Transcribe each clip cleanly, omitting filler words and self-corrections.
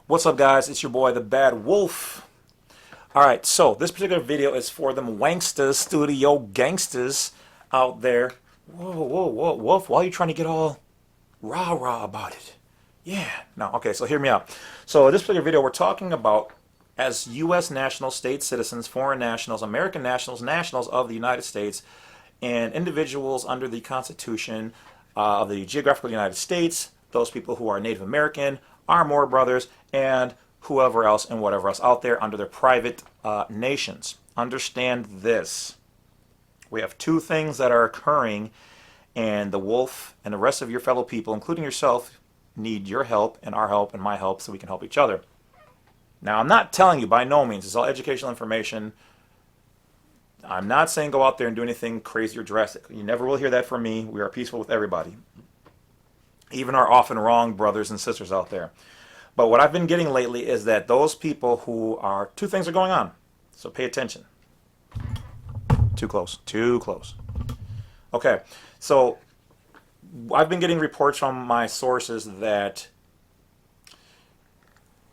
What's up, guys? It's your boy, the Badwolf. Alright, so this particular video is for them wanksters, studio gangsters out there. Whoa, Wolf, why are you trying to get all rah-rah about it? Yeah, no, okay, so hear me out. So in this particular video, we're talking about as U.S. national state citizens, foreign nationals, American nationals, nationals of the United States, and individuals under the Constitution of the geographical United States, those people who are Native American, our Moor brothers, and whoever else and whatever else out there under their private nations. Understand this. We have two things that are occurring, and the Wolf and the rest of your fellow people, including yourself, need your help and our help and my help so we can help each other. Now, I'm not telling you, by no means, it's all educational information. I'm not saying go out there and do anything crazy or drastic. You never will hear that from me. We are peaceful with everybody, even our often wrong brothers and sisters out there. But what I've been getting lately is that those people who are, two things are going on. So pay attention. Too close. Too close. Okay. So I've been getting reports from my sources that,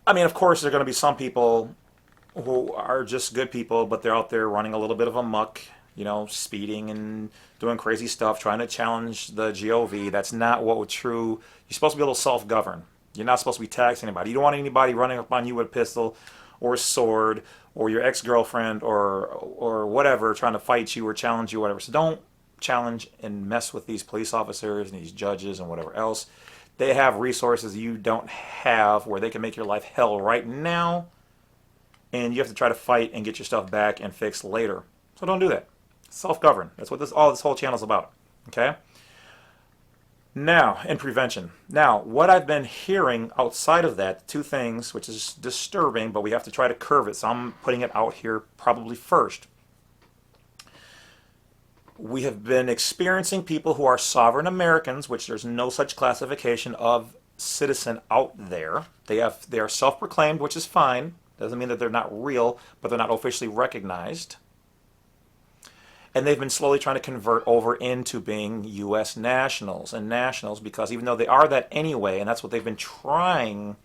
I mean, of course, there are going to be some people who are just good people, but they're out there running a little bit of a muck, you know, speeding and doing crazy stuff, trying to challenge the GOV. That's not what true. You're supposed to be able to self-govern. You're not supposed to be taxing anybody. You don't want anybody running up on you with a pistol or a sword or your ex-girlfriend or whatever trying to fight you or challenge you or whatever. So don't challenge and mess with these police officers and these judges and whatever else. They have resources you don't have where they can make your life hell right now, and you have to try to fight and get your stuff back and fixed later. So don't do that. Self-govern. That's what all this whole channel is about. Okay? Now, in prevention. Now, what I've been hearing outside of that, two things, which is disturbing, but we have to try to curve it, so I'm putting it out here probably first. We have been experiencing people who are sovereign Americans, which there's no such classification of citizen out there. They are self-proclaimed, which is fine. Doesn't mean that they're not real, but they're not officially recognized. And they've been slowly trying to convert over into being U.S. nationals and nationals, because even though they are that anyway, and that's what they've been trying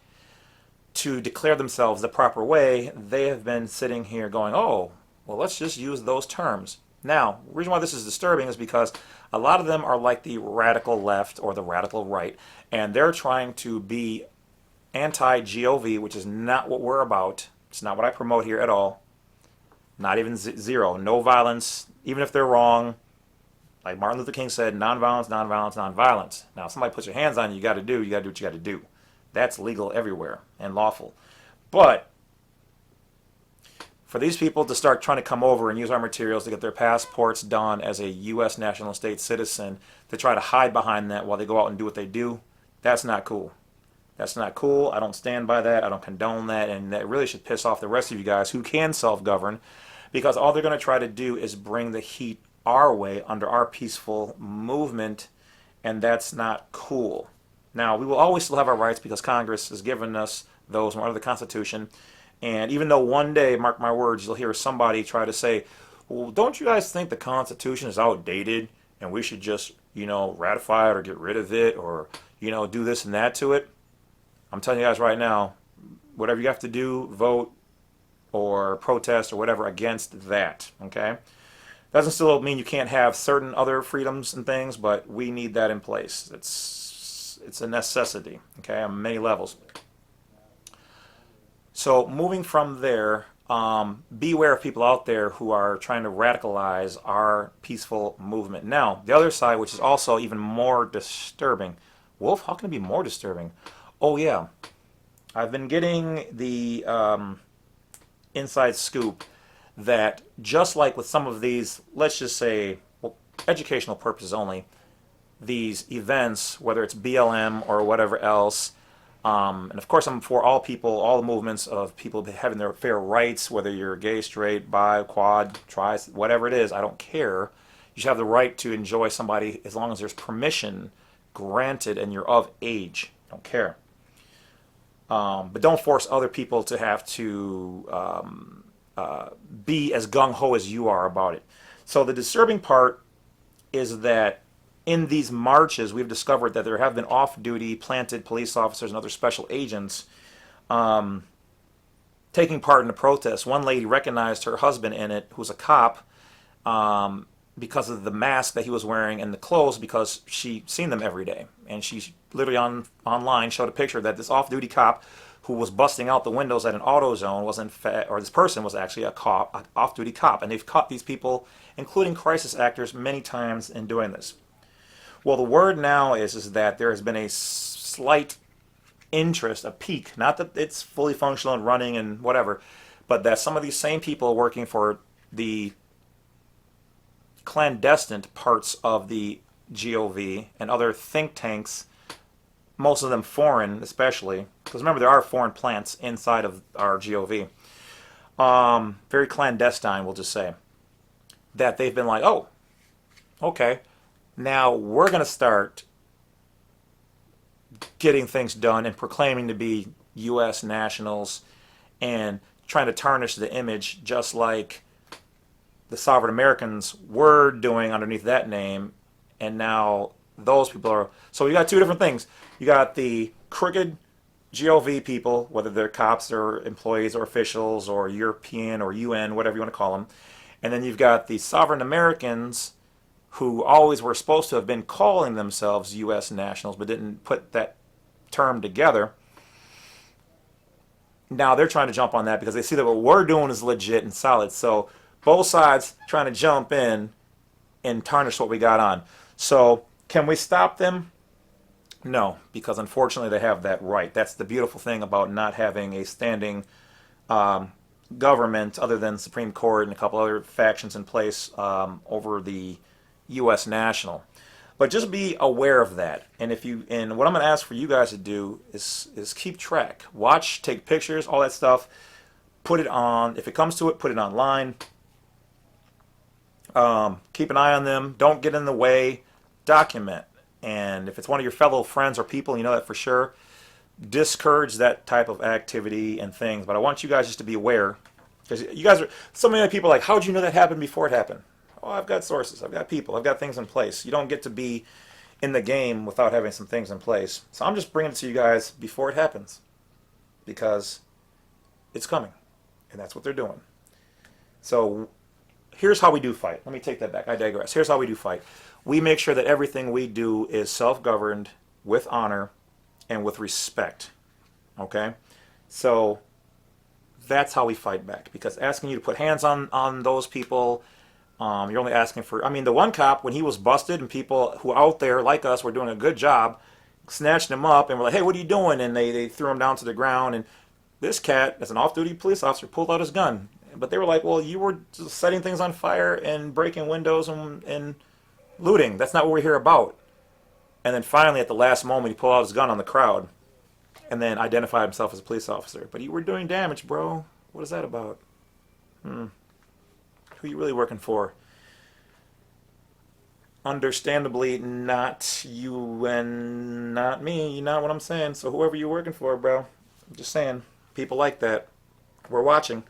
to declare themselves the proper way, they have been sitting here going, oh, well, let's just use those terms. Now, the reason why this is disturbing is because a lot of them are like the radical left or the radical right, and they're trying to be anti-GOV, which is not what we're about. It's not what I promote here at all. Not even zero. No violence, even if they're wrong. Like Martin Luther King said, nonviolence, nonviolence, nonviolence. Now, if somebody puts your hands on you, you got to do what you got to do. That's legal everywhere and lawful. But for these people to start trying to come over and use our materials to get their passports done as a U.S. national state citizen, to try to hide behind that while they go out and do what they do, that's not cool. That's not cool. I don't stand by that. I don't condone that. And that really should piss off the rest of you guys who can self-govern, because all they're going to try to do is bring the heat our way under our peaceful movement, and that's not cool. Now, we will always still have our rights because Congress has given us those under the Constitution. And even though one day, mark my words, you'll hear somebody try to say, well, don't you guys think the Constitution is outdated and we should just, you know, ratify it or get rid of it or, you know, do this and that to it? I'm telling you guys right now, whatever you have to do, vote or protest or whatever against that, okay? Doesn't still mean you can't have certain other freedoms and things, but we need that in place. It's a necessity, okay, on many levels. So moving from there, beware of people out there who are trying to radicalize our peaceful movement. Now, the other side, which is also even more disturbing. Wolf, how can it be more disturbing? Oh yeah, I've been getting the inside scoop that just like with some of these, let's just say, well, educational purposes only, these events, whether it's BLM or whatever else, and of course I'm for all people, all the movements of people having their fair rights, whether you're gay, straight, bi, quad, tri, whatever it is, I don't care. You should have the right to enjoy somebody as long as there's permission granted and you're of age. I don't care. But don't force other people to have to be as gung-ho as you are about it. So the disturbing part is that in these marches, we've discovered that there have been off-duty planted police officers and other special agents taking part in the protest. One lady recognized her husband in it, who's a cop, because of the mask that he was wearing and the clothes, because she seen them every day. And she literally online showed a picture that this off-duty cop who was busting out the windows at an auto zone was in fact, or this person was actually a cop, an off-duty cop. And they've caught these people, including crisis actors, many times in doing this. Well, the word now is that there has been a slight interest, a peak, not that it's fully functional and running and whatever, but that some of these same people working for the clandestine parts of the GOV and other think tanks, most of them foreign especially, because remember there are foreign plants inside of our GOV, very clandestine, we'll just say, that they've been like, oh, okay, now we're going to start getting things done and proclaiming to be U.S. nationals and trying to tarnish the image just like the sovereign Americans were doing underneath that name. And now those people are... So you got two different things. You got the crooked GOV people, whether they're cops or employees or officials or European or UN, whatever you want to call them. And then you've got the sovereign Americans who always were supposed to have been calling themselves U.S. nationals but didn't put that term together. Now they're trying to jump on that because they see that what we're doing is legit and solid. So both sides trying to jump in and tarnish what we got on. So can we stop them? No, because unfortunately they have that right. That's the beautiful thing about not having a standing government other than Supreme Court and a couple other factions in place over the U.S. national. But just be aware of that. And what I'm going to ask for you guys to do is keep track. Watch, take pictures, all that stuff. Put it on. If it comes to it, put it online. Keep an eye on them. Don't get in the way. Document. And if it's one of your fellow friends or people, you know that for sure, discourage that type of activity and things. But I want you guys just to be aware. Because you guys are, so many people are like, how did you know that happened before it happened? Oh, I've got sources. I've got people. I've got things in place. You don't get to be in the game without having some things in place. So I'm just bringing it to you guys before it happens. Because it's coming. And that's what they're doing. So here's how we do fight. Let me take that back. I digress. Here's how we do fight. We make sure that everything we do is self-governed, with honor, and with respect. Okay? So that's how we fight back. Because asking you to put hands on those people, you're only asking for... I mean, the one cop, when he was busted and people who out there like us were doing a good job, snatched him up and were like, hey, what are you doing? And they threw him down to the ground. And this cat, as an off-duty police officer, pulled out his gun. But they were like, well, you were just setting things on fire and breaking windows and looting. That's not what we're here about. And then finally, at the last moment, he pulled out his gun on the crowd and then identified himself as a police officer. But you were doing damage, bro. What is that about? Who are you really working for? Understandably, not you and not me. You know what I'm saying? So whoever you're working for, bro. I'm just saying. People like that. We're watching.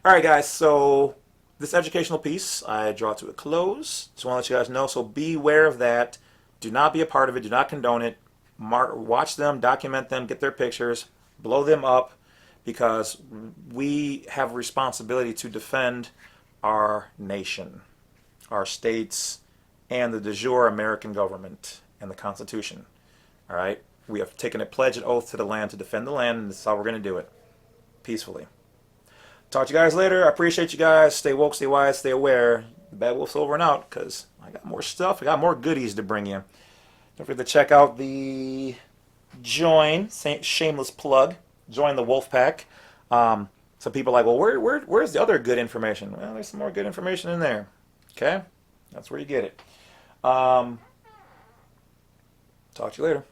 All right, guys. So this educational piece, I draw to a close. Just want to let you guys know. So be aware of that. Do not be a part of it. Do not condone it. Watch them, document them, get their pictures, blow them up, because we have a responsibility to defend our nation, our states, and the de jure American government and the Constitution. All right? We have taken a pledge and oath to the land to defend the land, and this is how we're going to do it, peacefully. Talk to you guys later. I appreciate you guys. Stay woke, stay wise, stay aware. The Badwolf's over and out, because I got more stuff. I got more goodies to bring you. Don't forget to check out the join, shameless plug, join the Wolf Pack. Some people are like, well, where's the other good information? Well, there's some more good information in there. Okay? That's where you get it. Talk to you later.